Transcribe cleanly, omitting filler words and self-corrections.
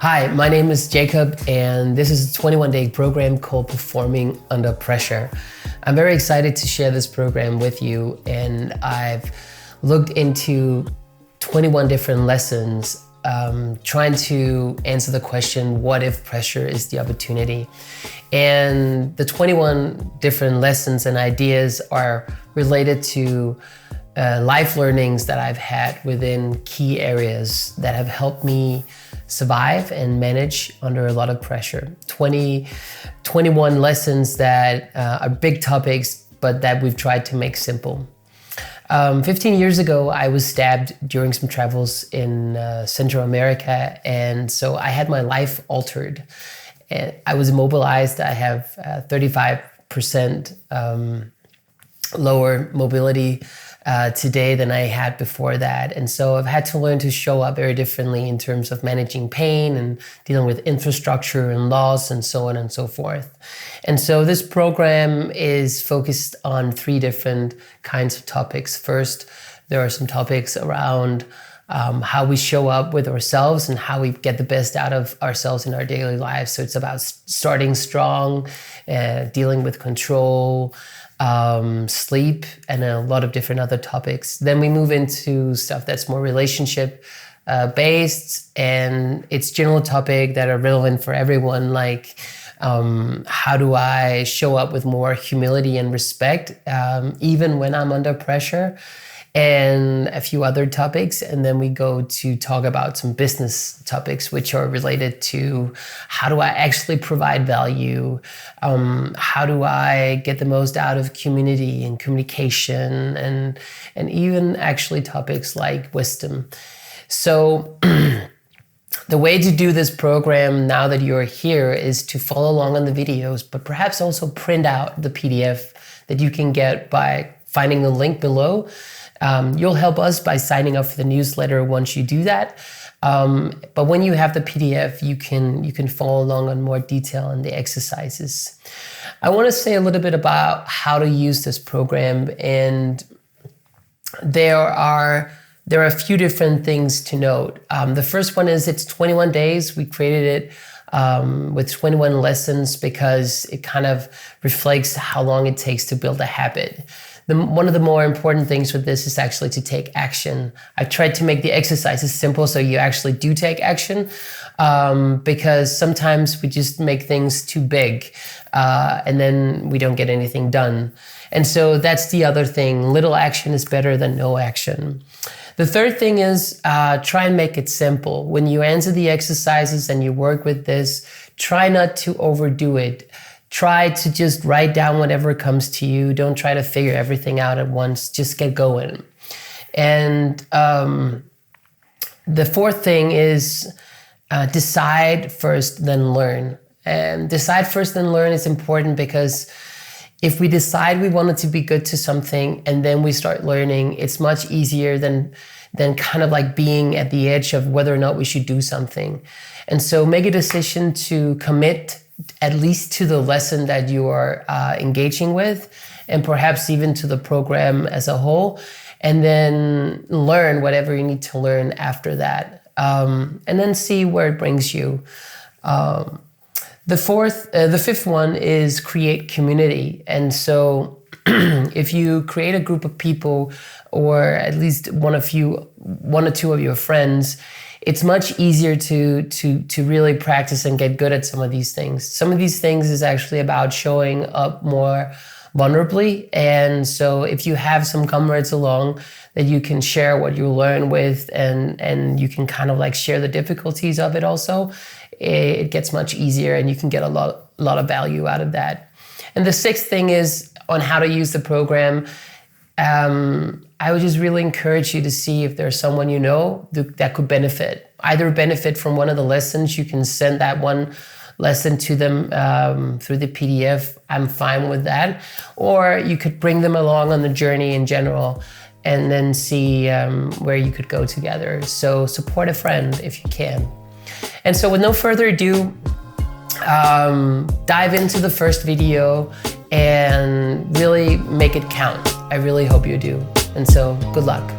Hi, my name is Jacob, and this is a 21-day program called Performing Under Pressure. I'm very excited to share this program with you, and I've looked into 21 different lessons trying to answer the question, what if pressure is the opportunity? And the 21 different lessons and ideas are related to life learnings that I've had within key areas that have helped me survive and manage under a lot of pressure. 21 lessons that are big topics, but that we've tried to make simple. 15 years ago, I was stabbed during some travels in Central America, and so I had my life altered. And I was immobilized. I have 35% lower mobility today than I had before that. And so I've had to learn to show up very differently in terms of managing pain and dealing with infrastructure and loss and so on and so forth. And so this program is focused on 3 different kinds of topics. First, there are some topics around how we show up with ourselves and how we get the best out of ourselves in our daily lives. So it's about starting strong, dealing with control, sleep, and a lot of different other topics. Then we move into stuff that's more relationship based, and it's general topic that are relevant for everyone, like how do I show up with more humility and respect even when I'm under pressure, and a few other topics. And then we go to talk about some business topics, which are related to how do I actually provide value? How do I get the most out of community and communication, and even actually topics like wisdom. So the way to do this program now that you're here is to follow along on the videos, but perhaps also print out the PDF that you can get by finding the link below. You'll help us by signing up for the newsletter once you do that. But when you have the PDF, you can follow along on more detail on the exercises. I want to say a little bit about how to use this program, and there are a few different things to note. The first one is it's 21 days. We created it with 21 lessons because it kind of reflects how long it takes to build a habit. One of the more important things with this is actually to take action. I've tried to make the exercises simple so you actually do take action, because sometimes we just make things too big and then we don't get anything done. And so that's the other thing. Little action is better than no action. The third thing is try and make it simple. When you answer the exercises and you work with this, try not to overdo it. Try to just write down whatever comes to you. Don't try to figure everything out at once. Just get going. And the fourth thing is decide first, then learn. And decide first, then learn is important because if we decide we wanted to be good to something and then we start learning, it's much easier than kind of like being at the edge of whether or not we should do something. And so make a decision to commit at least to the lesson that you are engaging with, and perhaps even to the program as a whole, and then learn whatever you need to learn after that, and then see where it brings you. The fifth one is create community. And so if you create a group of people, or at least one or two of your friends, it's much easier to really practice and get good at some of these things. Some of these things is actually about showing up more vulnerably. And so if you have some comrades along that you can share what you learn with, and you can kind of like share the difficulties of it also, it gets much easier and you can get a lot of value out of that. And the sixth thing is on how to use the program. I would just really encourage you to see if there's someone you know that could benefit. Either benefit from one of the lessons, you can send that one lesson to them through the PDF. I'm fine with that. Or you could bring them along on the journey in general and then see where you could go together. So support a friend if you can. And so with no further ado, dive into the first video and really make it count. I really hope you do. And so good luck.